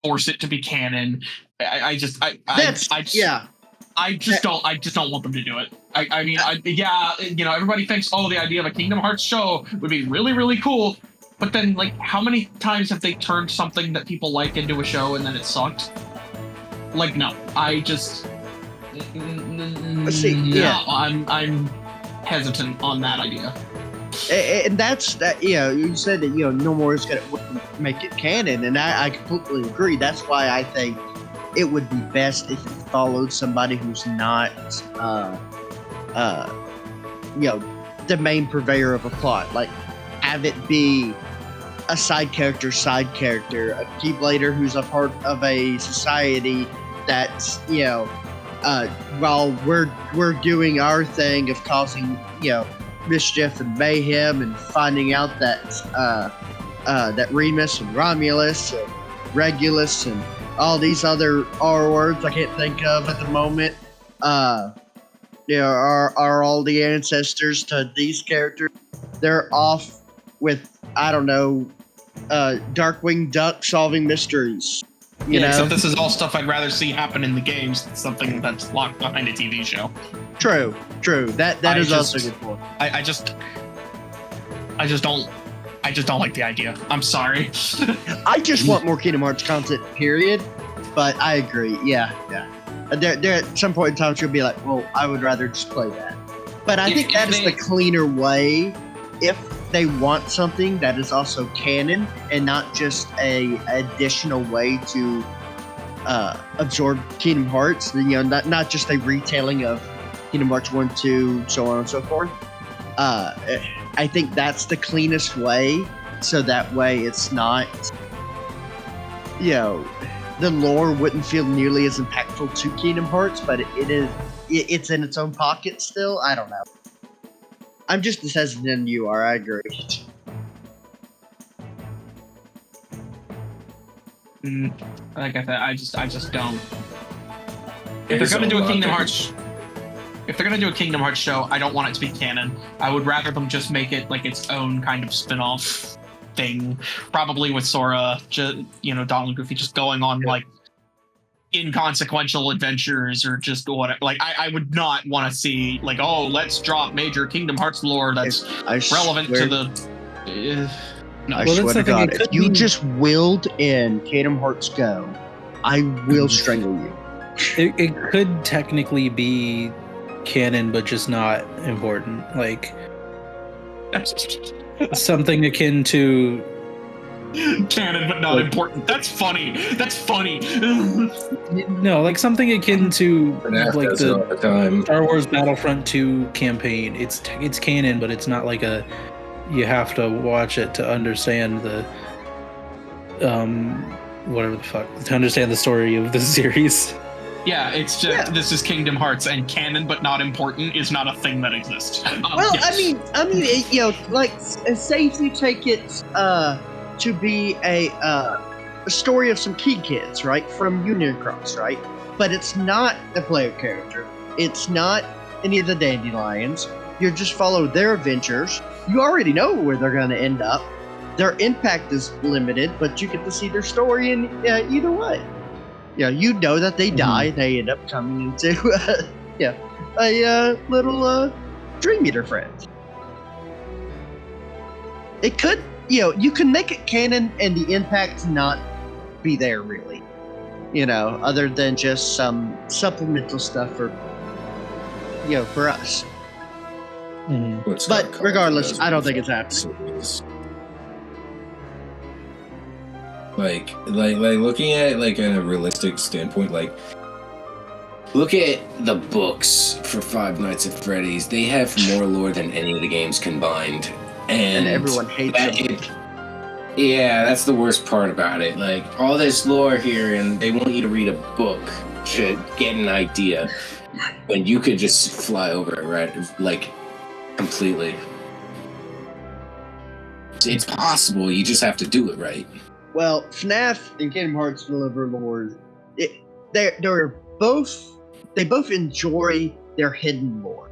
force it to be canon. I just don't want them to do it. Everybody thinks, the idea of a Kingdom Hearts show would be really, really cool. But then, like, how many times have they turned something that people like into a show and then it sucked? Like, no. I'm hesitant on that idea. And that's that. You said that Nomura's gonna make it canon, and I completely agree. That's why I think it would be best if you followed somebody who's not, the main purveyor of a plot. Like, have it be a side character, a Keyblader who's a part of a society that's, while we're doing our thing of causing, mischief and mayhem and finding out that Remus and Romulus and Regulus and all these other R words I can't think of at the moment, are all the ancestors to these characters. They're off with, I don't know, Darkwing Duck solving mysteries. You know? So this is all stuff I'd rather see happen in the games than something that's locked behind a TV show. True. That is also a good point. I just don't like the idea. I'm sorry. I just want more Kingdom Hearts content, period. But I agree. Yeah. There at some point in time she'll be like, well, I would rather just play that. But I think that is the cleaner way if they want something that is also canon and not just a additional way to absorb Kingdom Hearts. Not just a retelling of Kingdom Hearts 1, 2, so on and so forth. I think that's the cleanest way, so that way it's not, the lore wouldn't feel nearly as impactful to Kingdom Hearts, but it's in its own pocket still. I don't know. I'm just as hesitant as you are. I agree. Like I said, I just don't. If they're gonna do a Kingdom Hearts show, I don't want it to be canon. I would rather them just make it like its own kind of spin-off thing, probably with Sora, Donald and Goofy just going on like inconsequential adventures or just whatever. Like I would not want to see like, let's drop major Kingdom Hearts lore that's relevant to the. I swear to God, if you just willed in Kingdom Hearts Go, I will strangle you. It could technically be canon, but just not important. Like something akin to canon, but not important. That's funny. No, like something akin to like the Star Wars Battlefront 2 campaign. It's canon, but it's not like you have to watch it to understand the to understand the story of the series. Yeah, it's just this is Kingdom Hearts, and canon but not important is not a thing that exists. Yes. I mean, like say if you take it to be a story of some key kids, right, from Union Cross, right, but it's not the player character, it's not any of the Dandelions. You just follow their adventures. You already know where they're going to end up. Their impact is limited, but you get to see their story in either way. You know that they die. They end up coming into a little Dream Eater friend. it could, you can make it canon and the impact not be there really. Other than just some supplemental stuff for us. Mhm. But regardless, I don't think it's happening. Like looking at it like in a realistic standpoint, like look at the books for Five Nights at Freddy's. They have more lore than any of the games combined, and everyone hates it. Yeah, that's the worst part about it. Like all this lore here, and they want you to read a book to get an idea, when you could just fly over it, right? Like completely. It's possible. You just have to do it right. Well, FNAF and Kingdom Hearts deliver lore. They both enjoy their hidden lore.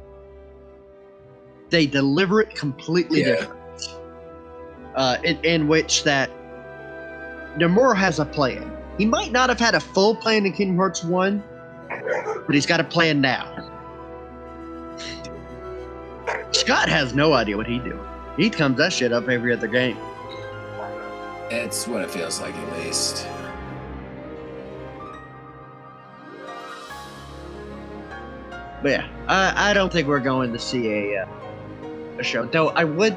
They deliver it completely different. In which that Nomura has a plan. He might not have had a full plan in Kingdom Hearts 1, but he's got a plan now. Scott has no idea what he's doing. He comes that shit up every other game. That's what it feels like, at least. But yeah, I don't think we're going to see a show. Though I would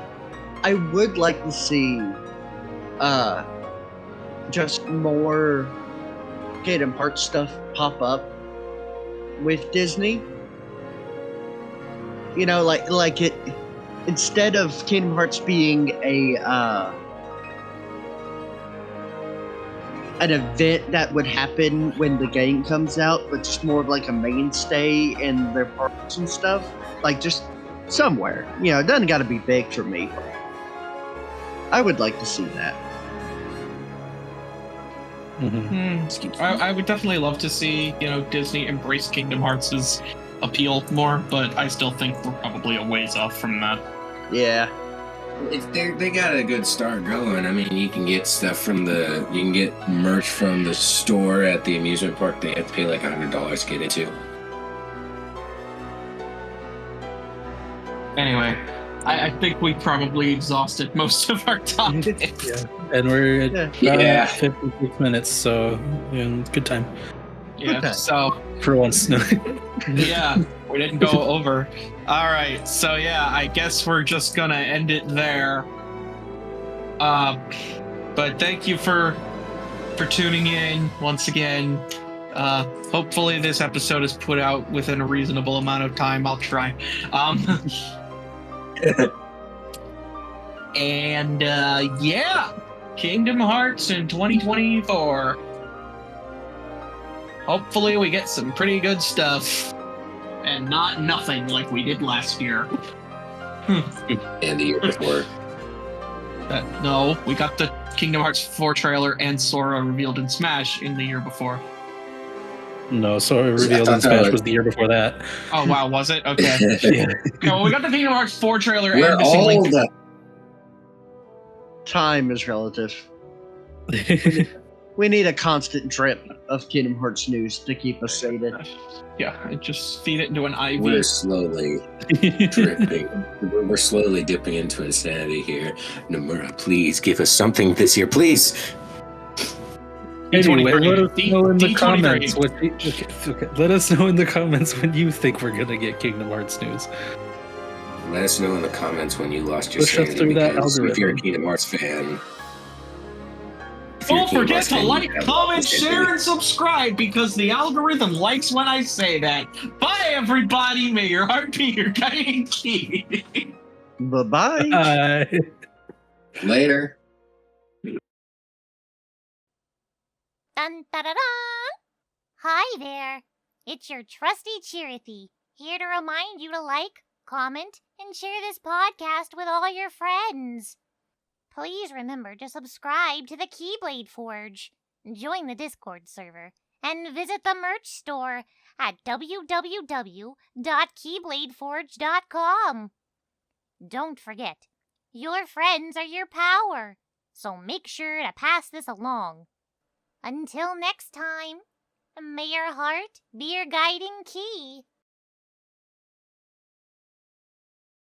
like to see just more Kingdom Hearts stuff pop up with Disney. Like it, instead of Kingdom Hearts being an event that would happen when the game comes out, but just more of like a mainstay in their parks and stuff. Like just somewhere. It doesn't got to be big for me. I would like to see that. Mm-hmm. I would definitely love to see, Disney embrace Kingdom Hearts' appeal more, but I still think we're probably a ways off from that. Yeah. They got a good start going. I mean, you can get stuff you can get merch from the store at the amusement park. They have to pay like $100 to get it too. Anyway, I think we probably exhausted most of our time. Yeah. And we're at 56 minutes, so good time. Yeah, Okay. so For once. yeah, we didn't go over. All right, so yeah, I guess we're just gonna end it there. But thank you for tuning in once again. Hopefully this episode is put out within a reasonable amount of time. I'll try. And yeah, Kingdom Hearts in 2024. Hopefully we get some pretty good stuff. And not nothing like we did last year. And the year before. No, we got the Kingdom Hearts 4 trailer and Sora revealed in Smash in the year before. No, Sora revealed in Smash was the year before that. Oh, wow, was it? Okay. Yeah. No, we got the Kingdom Hearts 4 trailer We're and Missing all Link. Time is relative. We need a constant drip of Kingdom Hearts news to keep us sated. Yeah, just feed it into an IV. We're slowly dripping. We're slowly dipping into insanity here. Nomura, please give us something this year, please. Anyway, let us D23. know in the D23. comments. Okay. Let us know in the comments when you think we're gonna get Kingdom Hearts news. Let us know in the comments when you lost your Push us sanity, through that because if you're a algorithm. Kingdom Hearts fan... if you're a Don't Kingdom forget Hearts to fan, you like, have comment, lost your share, sanity. and subscribe because the algorithm likes when I say that. Bye, everybody. May your heart be your guiding key. Bye-bye. Later. Dun da da dun! Hi there! It's your trusty Chirithy, here to remind you to like, comment, and share this podcast with all your friends. Please remember to subscribe to the Keyblade Forge, join the Discord server, and visit the merch store at www.keybladeforge.com. Don't forget, your friends are your power, so make sure to pass this along. Until next time, may your heart be your guiding key.